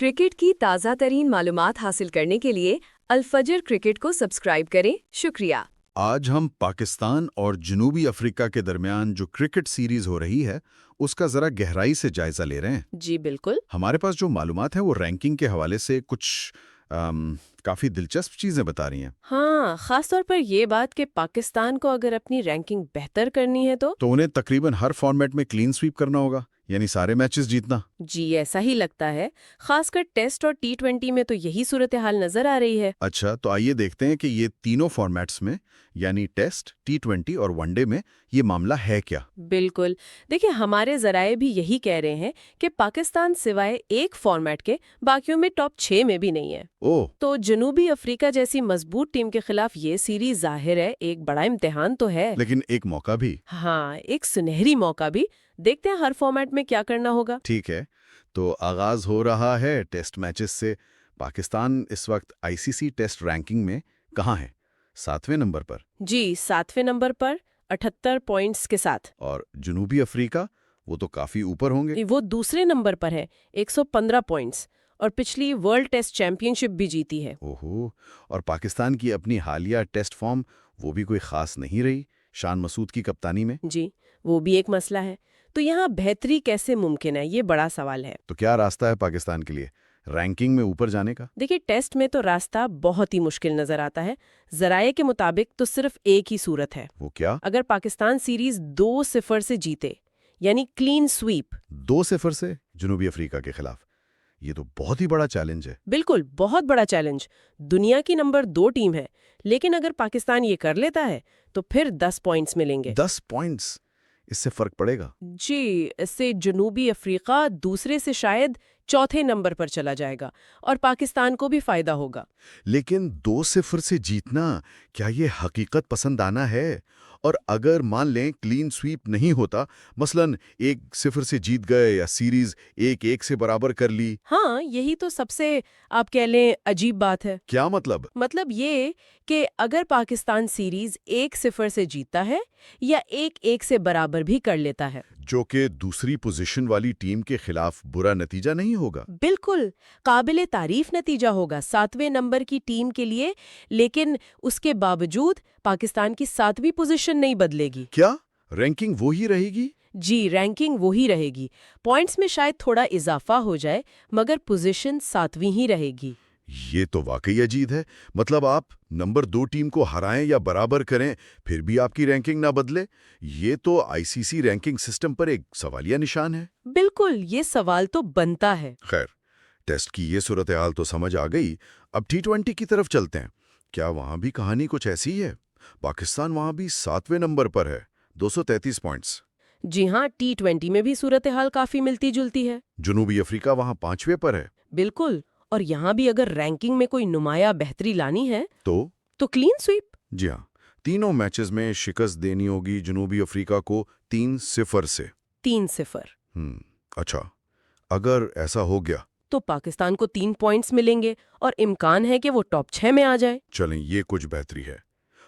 Cricket کی تازہ ترین معلومات حاصل کرنے کے لیے الفجر کرکٹ کو سبسکرائب کریں۔ شکریہ۔ آج ہم پاکستان اور جنوبی افریقہ کے درمیان جو کرکٹ سیریز ہو رہی ہے اس کا ذرا گہرائی سے جائزہ لے رہے ہیں۔ جی بالکل۔ ہمارے پاس جو معلومات ہیں وہ رینکنگ کے حوالے سے کچھ کافی دلچسپ چیزیں بتا رہی ہیں۔ ہاں، خاص طور پر یہ بات کہ پاکستان کو اگر اپنی رینکنگ بہتر کرنی ہے تو انہیں تقریباً ہر فارمیٹ میں کلین سویپ کرنا ہوگا، یعنی سارے میچز جیتنا۔ جی ایسا ہی لگتا ہے، خاص کر ٹیسٹ اور T20 میں تو یہی صورتحال نظر آ رہی ہے۔ اچھا، تو آئیے دیکھتے ہیں کہ یہ تینوں فارمیٹس میں یعنی ٹیسٹ، T20 اور ون ڈے میں یہ معاملہ ہے کیا۔ بالکل، دیکھیں ہمارے ذرائع بھی یہی کہہ رہے ہیں کہ پاکستان سوائے ایک فارمیٹ کے باقیوں میں ٹاپ 6 میں بھی نہیں ہے۔ تو جنوبی افریقہ جیسی مضبوط ٹیم کے خلاف یہ سیریز ظاہر ہے ایک بڑا امتحان تو ہے، لیکن ایک موقع بھی۔ ہاں، ایک سنہری موقع بھی۔ دیکھتے ہیں ہر فارمیٹ میں کیا کرنا ہوگا۔ ٹھیک ہے، تو آغاز ہو رہا ہے ٹیسٹ میچز سے۔ پاکستان اس وقت ICC ٹیسٹ رینکنگ میں کہاں ہے؟ 7ویں نمبر پر۔ جی 7ویں نمبر پر 78 پوائنٹس کے ساتھ۔ اور جنوبی افریقہ وہ تو کافی اوپر ہوں گے۔ وہ دوسرے نمبر پر ہے 115 پوائنٹس، اور پچھلی ورلڈ ٹیسٹ چیمپئن شپ بھی جیتی ہے۔ اوہو، اور پاکستان کی اپنی حالیہ ٹیسٹ فارم وہ بھی کوئی خاص نہیں رہی شان مسعود کی کپتانی میں۔ جی وہ بھی ایک مسئلہ ہے۔ تو یہاں بہتری کیسے ممکن ہے، یہ بڑا سوال ہے۔ تو کیا راستہ ہے پاکستان کے لیے رینکنگ میں اوپر جانے کا؟ دیکھیے ٹیسٹ میں تو راستہ بہت ہی مشکل نظر آتا ہے۔ ذرائع کے مطابق تو صرف ایک ہی صورت ہے۔ وہ کیا؟ اگر پاکستان سیریز 2-0 سے جیتے، یعنی کلین سویپ۔ 2-0 سے جنوبی افریقہ کے خلاف؟ یہ تو بہت ہی بڑا چیلنج ہے۔ بالکل، بہت بڑا چیلنج۔ دنیا کی نمبر 2 ٹیم ہے، لیکن اگر پاکستان یہ کر لیتا ہے تو پھر 10 پوائنٹس ملیں گے۔ 10 پوائنٹس؟ اس سے فرق پڑے گا؟ جی، اس سے جنوبی افریقہ دوسرے سے شاید چوتھے نمبر پر چلا جائے گا اور پاکستان کو بھی فائدہ ہوگا۔ لیکن 2-0 سے جیتنا کیا یہ حقیقت پسندانہ ہے؟ اور اگر مان لیں کلین سویپ نہیں ہوتا، مثلا 1-0 سے جیت گئے یا سیریز 1-1 سے برابر کر لی؟ ہاں، یہی تو سب سے آپ کہہ لیں عجیب بات ہے۔ کیا مطلب؟ مطلب یہ کہ اگر پاکستان سیریز 1-0 سے جیتتا ہے یا 1-1 سے برابر بھی کر لیتا ہے، جو کہ دوسری پوزیشن والی ٹیم کے خلاف برا نتیجہ نہیں ہوگا۔ بالکل قابل تعریف نتیجہ ہوگا 7ویں نمبر کی ٹیم کے لیے، لیکن اس کے باوجود پاکستان کی 7ویں پوزیشن نہیں بدلے گی۔ کیا رینکنگ وہی رہے گی؟ جی، رینکنگ وہی رہے گی۔ پوائنٹس میں شاید تھوڑا اضافہ ہو جائے، مگر پوزیشن 7ویں ہی رہے گی۔ یہ تو واقعی عجیب ہے۔ مطلب آپ نمبر 2 ٹیم کو ہرائیں یا برابر کریں پھر بھی آپ کی رینکنگ نہ بدلے؟ یہ تو ICC رینکنگ سسٹم پر ایک سوالیہ نشان ہے۔ بالکل، یہ سوال تو بنتا ہے۔ خیر، ٹیسٹ کی یہ صورتحال تو سمجھ آ گئی، اب T20 کی طرف چلتے ہیں۔ کیا وہاں بھی کہانی کچھ ایسی ہے؟ پاکستان وہاں بھی 7ویں نمبر پر ہے، 233 پوائنٹس۔ جی ہاں، T20 میں بھی صورتحال کافی ملتی جلتی ہے۔ جنوبی افریقہ وہاں 5ویں پر ہے۔ بالکل، اور یہاں بھی اگر رینکنگ میں کوئی نمایاں بہتری لانی ہے تو کلین سویپ۔ جی ہاں، تینوں میچز میں شکست دینی ہوگی جنوبی افریقہ کو 3-0 سے۔ 3-0۔ اچھا، اگر ایسا ہو گیا تو پاکستان کو 3 پوائنٹس ملیں گے اور امکان ہے کہ وہ ٹاپ 6 میں آ جائے۔ چلیں، یہ کچھ بہتری ہے۔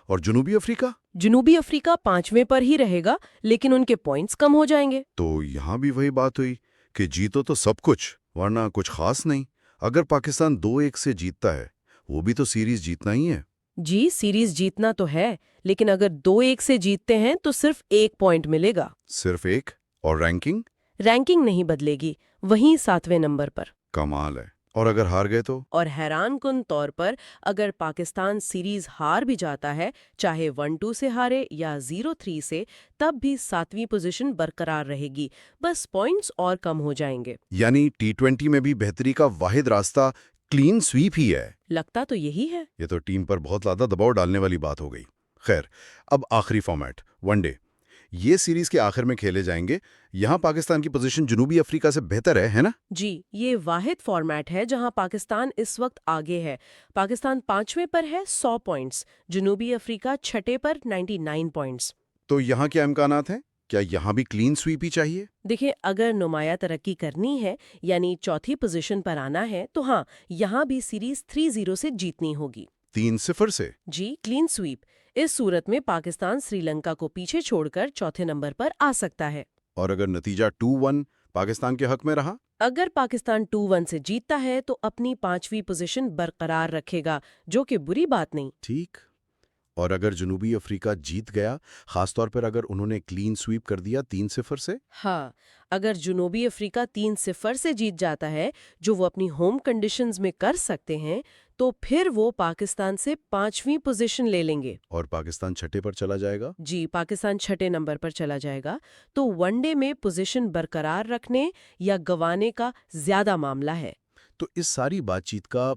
اور جنوبی افریقہ؟ جنوبی افریقہ 5ویں پر ہی رہے گا، لیکن ان کے پوائنٹس کم ہو جائیں گے۔ تو یہاں بھی وہی بات ہوئی کہ جیتو تو سب کچھ ورنہ کچھ خاص نہیں۔ اگر پاکستان 2-1 سے جیتتا ہے وہ بھی تو سیریز جیتنا ہی ہے۔ جی، سیریز جیتنا تو ہے، لیکن اگر 2-1 سے جیتتے ہیں تو صرف 1 پوائنٹ ملے گا۔ صرف 1؟ اور رینکنگ نہیں بدلے گی، وہیں 7ویں نمبر پر۔ کمال ہے۔ اور اگر ہار گئے تو؟ اور حیران کن طور پر اگر پاکستان سیریز ہار بھی جاتا ہے، چاہے 1-2 سے ہارے یا 0-3 سے، تب بھی 7ویں پوزیشن برقرار رہے گی، بس پوائنٹس اور کم ہو جائیں گے۔ یعنی T20 میں بھی بہتری کا واحد راستہ کلین سویپ ہی ہے۔ لگتا تو یہی ہے۔ یہ تو ٹیم پر بہت زیادہ دباؤ ڈالنے والی بات ہو گئی۔ خیر، اب آخری فارمیٹ ون ڈے، یہ سیریز کے آخر میں کھیلے جائیں گے۔ یہاں پاکستان کی پوزیشن جنوبی افریقہ سے بہتر ہے نا؟ جی، یہ واحد فارمیٹ ہے جہاں پاکستان اس وقت آگے ہے۔ پاکستان 5ویں پر ہے 100 پوائنٹس، جنوبی افریقہ 6 پر 99 پوائنٹس۔ تو یہاں کیا امکانات ہیں؟ کیا یہاں بھی کلین سویپ ہی چاہیے؟ دیکھیں، اگر نمایاں ترقی کرنی ہے، یعنی چوتھی پوزیشن پر آنا ہے، تو ہاں، یہاں بھی سیریز 3-0 سے جیتنی ہوگی۔ 3-0 سے؟ جی، کلین سویپ۔ اس صورت میں پاکستان سری لنکا کو پیچھے چھوڑ کر چوتھے نمبر پر آ سکتا ہے۔ اور اگر نتیجہ 2-1 پاکستان کے حق میں رہا؟ اگر پاکستان 2-1 سے جیتتا ہے تو اپنی 5ویں پوزیشن برقرار رکھے گا، جو کہ بری بات نہیں۔ ٹھیک۔ اور اگر جنوبی افریقہ جیت گیا، خاص طور پر اگر انہوں نے کلین سویپ کر دیا 3-0 سے؟ ہاں، اگر جنوبی افریقہ 3-0 سے جیت جاتا ہے، جو وہ اپنی ہوم کنڈیشنز میں کر سکتے ہیں، تو پھر وہ پاکستان سے 5ویں پوزیشن لے لیں گے۔ اور پاکستان چھٹے پر چلا جائے گا؟ جی، پاکستان 6 نمبر پر چلا جائے گا۔ تو ون ڈے میں پوزیشن برقرار رکھنے یا گنوانے کا زیادہ معاملہ ہے۔ تو اس ساری بات چیت کا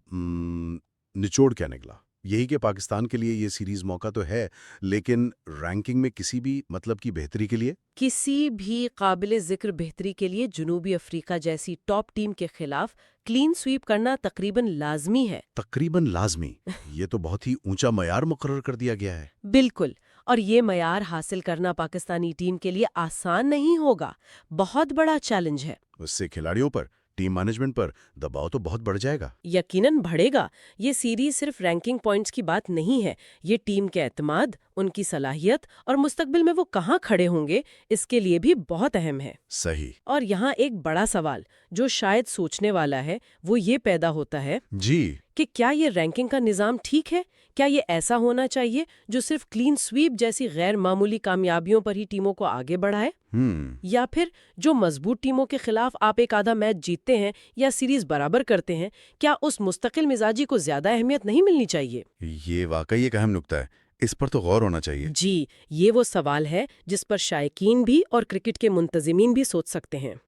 نچوڑ کیا نکلا؟ یہی کہ پاکستان کے لیے یہ سیریز موقع تو ہے، لیکن رینکنگ میں کسی بھی مطلب کی بہتری کے لیے؟ کسی بھی قابل ذکر بہتری کے لیے جنوبی افریقہ جیسی ٹاپ ٹیم کے خلاف کلین سویپ کرنا تقریباً لازمی ہے۔ تقریباً لازمی؟ یہ تو بہت ہی اونچا معیار مقرر کر دیا گیا ہے۔ بالکل، اور یہ معیار حاصل کرنا پاکستانی ٹیم کے لیے آسان نہیں ہوگا، بہت بڑا چیلنج ہے۔ اس سے کھلاڑیوں پر، ٹیم مینجمنٹ پر دباؤ تو بہت بڑھ جائے گا۔ یقیناً بڑھے گا۔ یہ سیریز صرف رینکنگ پوائنٹس کی بات نہیں ہے، یہ ٹیم کے اعتماد، ان کی صلاحیت اور مستقبل میں وہ کہاں کھڑے ہوں گے، اس کے لیے بھی بہت اہم ہے۔ صحیح۔ اور یہاں ایک بڑا سوال جو شاید سوچنے والا ہے، وہ یہ پیدا ہوتا ہے جی، کہ کیا یہ رینکنگ کا نظام ٹھیک ہے؟ کیا یہ ایسا ہونا چاہیے جو صرف کلین سویپ جیسی غیر معمولی کامیابیوں پر ہی ٹیموں کو آگے بڑھائے؟ یا پھر جو مضبوط ٹیموں کے خلاف آپ ایک آدھا میچ جیتتے ہیں یا سیریز برابر کرتے ہیں، کیا اس مستقل مزاجی کو زیادہ اہمیت نہیں ملنی چاہیے؟ یہ واقعی ایک اہم نکتہ ہے، اس پر تو غور ہونا چاہیے۔ جی، یہ وہ سوال ہے جس پر شائقین بھی اور کرکٹ کے منتظمین بھی سوچ سکتے ہیں۔